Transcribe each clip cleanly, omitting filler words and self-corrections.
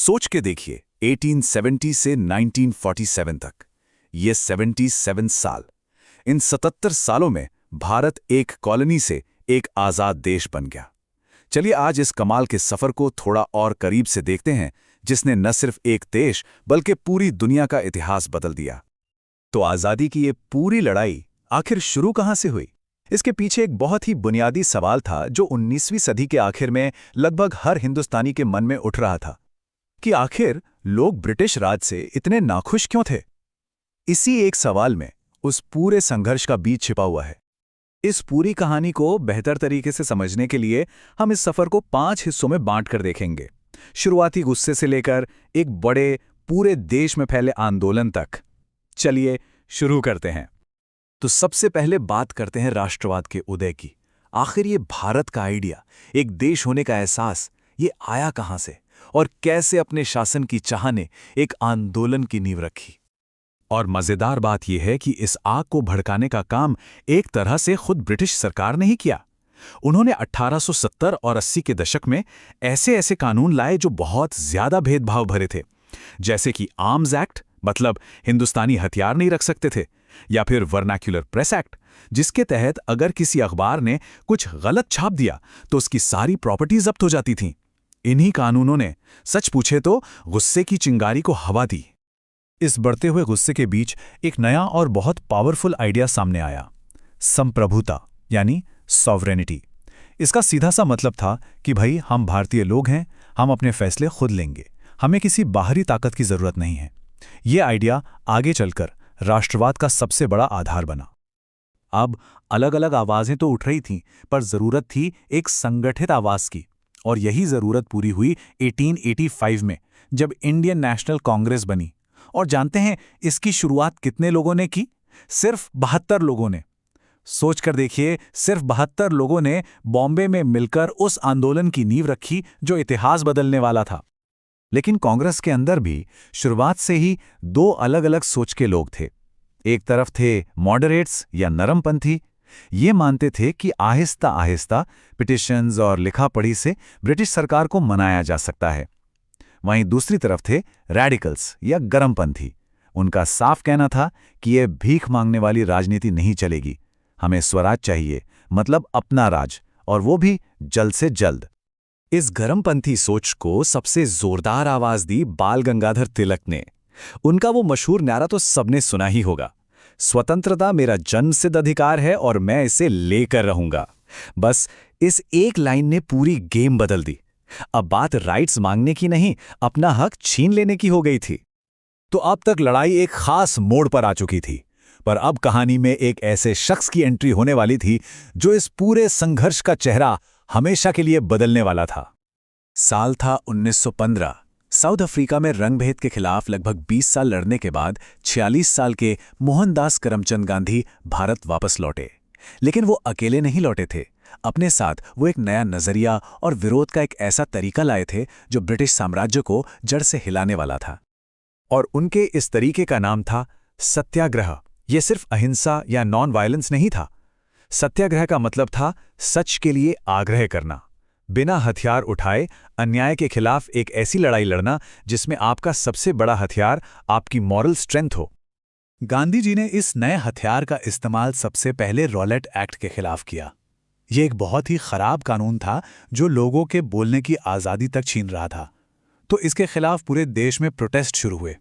सोच के देखिए 1870 से 1947 तक, ये 77 साल। इन 77 सालों में भारत एक कॉलोनी से एक आज़ाद देश बन गया। चलिए आज इस कमाल के सफ़र को थोड़ा और करीब से देखते हैं, जिसने न सिर्फ एक देश बल्कि पूरी दुनिया का इतिहास बदल दिया। तो आज़ादी की ये पूरी लड़ाई आखिर शुरू कहाँ से हुई? इसके पीछे एक बहुत ही बुनियादी सवाल था जो 19वीं सदी के आखिर में लगभग हर हिंदुस्तानी के मन में उठ रहा था कि आखिर लोग ब्रिटिश राज से इतने नाखुश क्यों थे। इसी एक सवाल में उस पूरे संघर्ष का बीज छिपा हुआ है। इस पूरी कहानी को बेहतर तरीके से समझने के लिए हम इस सफर को 5 हिस्सों में बांटकर देखेंगे, शुरुआती गुस्से से लेकर एक बड़े पूरे देश में फैले आंदोलन तक। चलिए शुरू करते हैं। तो सबसे पहले बात करते हैं राष्ट्रवाद के उदय की। आखिर ये भारत का आइडिया, एक देश होने का एहसास, ये आया कहां से और कैसे अपने शासन की चाह ने एक आंदोलन की नींव रखी। और मजेदार बात यह है कि इस आग को भड़काने का काम एक तरह से खुद ब्रिटिश सरकार ने ही किया। उन्होंने 1870 और 80 के दशक में ऐसे ऐसे कानून लाए जो बहुत ज्यादा भेदभाव भरे थे, जैसे कि आर्म्स एक्ट, मतलब हिंदुस्तानी हथियार नहीं रख सकते थे, या फिर वर्नाक्युलर प्रेस एक्ट, जिसके तहत अगर किसी अखबार ने कुछ गलत छाप दिया तो उसकी सारी प्रॉपर्टी जब्त हो जाती थीं। इन्हीं कानूनों ने सच पूछे तो गुस्से की चिंगारी को हवा दी। इस बढ़ते हुए गुस्से के बीच एक नया और बहुत पावरफुल आइडिया सामने आया, संप्रभुता यानी सॉवरेनिटी। इसका सीधा सा मतलब था कि भाई हम भारतीय लोग हैं, हम अपने फैसले खुद लेंगे, हमें किसी बाहरी ताकत की जरूरत नहीं है। ये आइडिया आगे चलकर राष्ट्रवाद का सबसे बड़ा आधार बना। अब अलग अलग आवाजें तो उठ रही थीं, पर जरूरत थी एक संगठित आवाज की, और यही जरूरत पूरी हुई 1885 में, जब इंडियन नेशनल कांग्रेस बनी। और जानते हैं इसकी शुरुआत कितने लोगों ने की? सिर्फ 72 लोगों ने। सोचकर देखिए, सिर्फ 72 लोगों ने बॉम्बे में मिलकर उस आंदोलन की नींव रखी जो इतिहास बदलने वाला था। लेकिन कांग्रेस के अंदर भी शुरुआत से ही दो अलग अलग सोच के लोग थे। एक तरफ थे मॉडरेट्स या नरमपंथी, ये मानते थे कि आहिस्ता आहिस्ता पिटिशंस और लिखा पढ़ी से ब्रिटिश सरकार को मनाया जा सकता है। वहीं दूसरी तरफ थे रैडिकल्स या गरमपंथी। उनका साफ कहना था कि ये भीख मांगने वाली राजनीति नहीं चलेगी, हमें स्वराज चाहिए, मतलब अपना राज, और वो भी जल्द से जल्द। इस गरमपंथी सोच को सबसे जोरदार आवाज दी बाल गंगाधर तिलक ने। उनका वो मशहूर नारा तो सबने सुना ही होगा, स्वतंत्रता मेरा जन्मसिद्ध अधिकार है और मैं इसे लेकर रहूंगा। बस इस एक लाइन ने पूरी गेम बदल दी। अब बात राइट्स मांगने की नहीं, अपना हक छीन लेने की हो गई थी। तो अब तक लड़ाई एक खास मोड़ पर आ चुकी थी, पर अब कहानी में एक ऐसे शख्स की एंट्री होने वाली थी जो इस पूरे संघर्ष का चेहरा हमेशा के लिए बदलने वाला था। साल था 1915। साउथ अफ्रीका में रंगभेद के खिलाफ लगभग 20 साल लड़ने के बाद 46 साल के मोहनदास करमचंद गांधी भारत वापस लौटे। लेकिन वो अकेले नहीं लौटे थे, अपने साथ वो एक नया नजरिया और विरोध का एक ऐसा तरीका लाए थे जो ब्रिटिश साम्राज्य को जड़ से हिलाने वाला था। और उनके इस तरीके का नाम था सत्याग्रह। ये सिर्फ अहिंसा या नॉन वायलेंस नहीं था। सत्याग्रह का मतलब था सच के लिए आग्रह करना, बिना हथियार उठाए अन्याय के खिलाफ एक ऐसी लड़ाई लड़ना जिसमें आपका सबसे बड़ा हथियार आपकी मॉरल स्ट्रेंथ हो। गांधी जी ने इस नए हथियार का इस्तेमाल सबसे पहले रॉलेट एक्ट के खिलाफ किया। ये एक बहुत ही खराब कानून था जो लोगों के बोलने की आज़ादी तक छीन रहा था। तो इसके खिलाफ पूरे देश में प्रोटेस्ट शुरू हुए।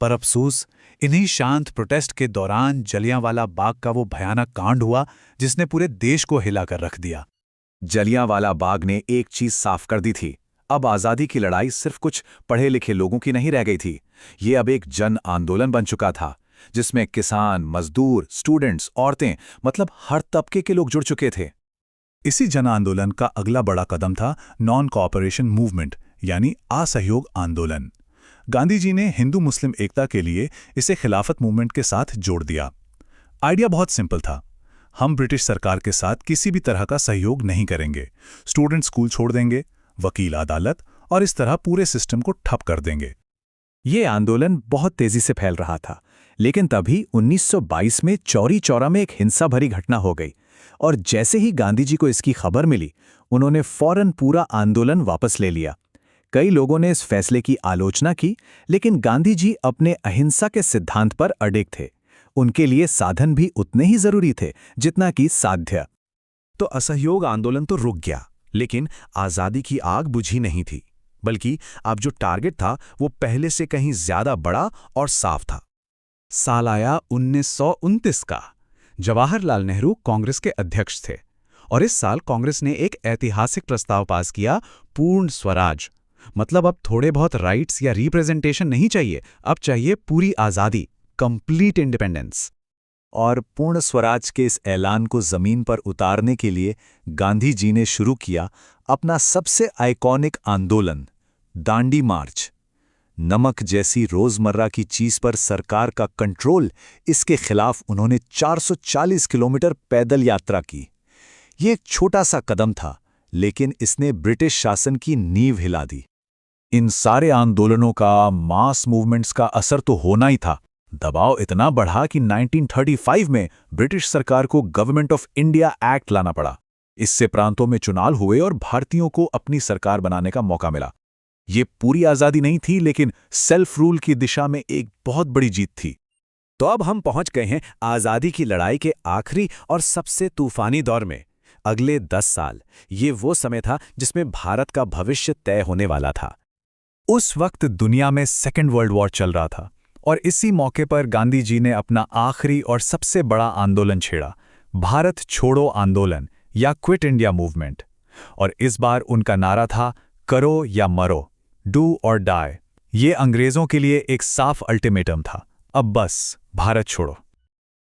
पर अफसोस, इन्हीं शांत प्रोटेस्ट के दौरान जलियांवाला बाग का वो भयानक कांड हुआ जिसने पूरे देश को हिलाकर रख दिया। जलियांवाला बाग ने एक चीज साफ कर दी थी, अब आज़ादी की लड़ाई सिर्फ कुछ पढ़े लिखे लोगों की नहीं रह गई थी। ये अब एक जन आंदोलन बन चुका था, जिसमें किसान, मजदूर, स्टूडेंट्स, औरतें, मतलब हर तबके के लोग जुड़ चुके थे। इसी जन आंदोलन का अगला बड़ा कदम था नॉन कोऑपरेशन मूवमेंट यानी असहयोग आंदोलन। गांधी जी ने हिंदू मुस्लिम एकता के लिए इसे खिलाफत मूवमेंट के साथ जोड़ दिया। आइडिया बहुत सिंपल था, हम ब्रिटिश सरकार के साथ किसी भी तरह का सहयोग नहीं करेंगे, स्टूडेंट स्कूल छोड़ देंगे, वकील अदालत, और इस तरह पूरे सिस्टम को ठप कर देंगे। ये आंदोलन बहुत तेजी से फैल रहा था, लेकिन तभी 1922 में चौरी चौरा में एक हिंसा भरी घटना हो गई, और जैसे ही गांधी जी को इसकी खबर मिली, उन्होंने फौरन पूरा आंदोलन वापस ले लिया। कई लोगों ने इस फैसले की आलोचना की, लेकिन गांधी जी अपने अहिंसा के सिद्धांत पर अडिग थे। उनके लिए साधन भी उतने ही जरूरी थे जितना कि साध्य। तो असहयोग आंदोलन तो रुक गया, लेकिन आजादी की आग बुझी नहीं थी, बल्कि अब जो टारगेट था वो पहले से कहीं ज्यादा बड़ा और साफ था। साल आया 1929 का। जवाहरलाल नेहरू कांग्रेस के अध्यक्ष थे और इस साल कांग्रेस ने एक ऐतिहासिक प्रस्ताव पास किया, पूर्ण स्वराज। मतलब अब थोड़े बहुत राइट्स या रिप्रेजेंटेशन नहीं चाहिए, अब चाहिए पूरी आज़ादी, कंप्लीट इंडिपेंडेंस। और पूर्ण स्वराज के इस ऐलान को जमीन पर उतारने के लिए गांधी जी ने शुरू किया अपना सबसे आइकॉनिक आंदोलन, दांडी मार्च। नमक जैसी रोजमर्रा की चीज पर सरकार का कंट्रोल, इसके खिलाफ उन्होंने 440 किलोमीटर पैदल यात्रा की। ये एक छोटा सा कदम था, लेकिन इसने ब्रिटिश शासन की नींव हिला दी। इन सारे आंदोलनों का, मास मूवमेंट्स का असर तो होना ही था। दबाव इतना बढ़ा कि 1935 में ब्रिटिश सरकार को गवर्नमेंट ऑफ इंडिया एक्ट लाना पड़ा। इससे प्रांतों में चुनाव हुए और भारतीयों को अपनी सरकार बनाने का मौका मिला। ये पूरी आज़ादी नहीं थी, लेकिन सेल्फ रूल की दिशा में एक बहुत बड़ी जीत थी। तो अब हम पहुंच गए हैं आजादी की लड़ाई के आखिरी और सबसे तूफानी दौर में। अगले 10 साल, ये वो समय था जिसमें भारत का भविष्य तय होने वाला था। उस वक्त दुनिया में सेकेंड वर्ल्ड वॉर चल रहा था और इसी मौके पर गांधी जी ने अपना आखिरी और सबसे बड़ा आंदोलन छेड़ा, भारत छोड़ो आंदोलन या क्विट इंडिया मूवमेंट। और इस बार उनका नारा था, करो या मरो, डू और डाई। ये अंग्रेजों के लिए एक साफ अल्टीमेटम था, अब बस भारत छोड़ो।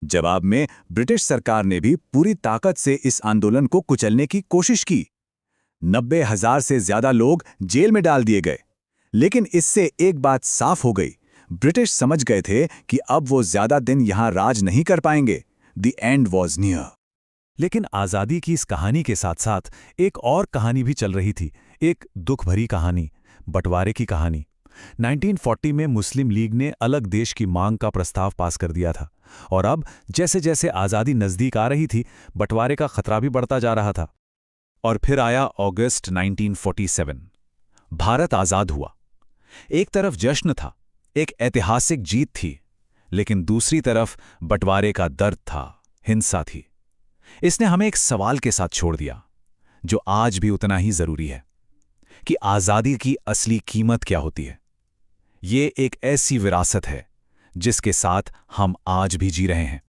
जवाब में ब्रिटिश सरकार ने भी पूरी ताकत से इस आंदोलन को कुचलने की कोशिश की। 90,000 से ज्यादा लोग जेल में डाल दिए गए। लेकिन इससे एक बात साफ हो गई, ब्रिटिश समझ गए थे कि अब वो ज्यादा दिन यहां राज नहीं कर पाएंगे। The end was near. लेकिन आज़ादी की इस कहानी के साथ साथ एक और कहानी भी चल रही थी, एक दुख भरी कहानी, बंटवारे की कहानी। 1940 में मुस्लिम लीग ने अलग देश की मांग का प्रस्ताव पास कर दिया था और अब जैसे जैसे आज़ादी नज़दीक आ रही थी, बंटवारे का खतरा भी बढ़ता जा रहा था। और फिर आया अगस्त 1947। भारत आज़ाद हुआ। एक तरफ जश्न था, एक ऐतिहासिक जीत थी, लेकिन दूसरी तरफ बंटवारे का दर्द था, हिंसा थी। इसने हमें एक सवाल के साथ छोड़ दिया, जो आज भी उतना ही जरूरी है, कि आज़ादी की असली कीमत क्या होती है। ये एक ऐसी विरासत है जिसके साथ हम आज भी जी रहे हैं।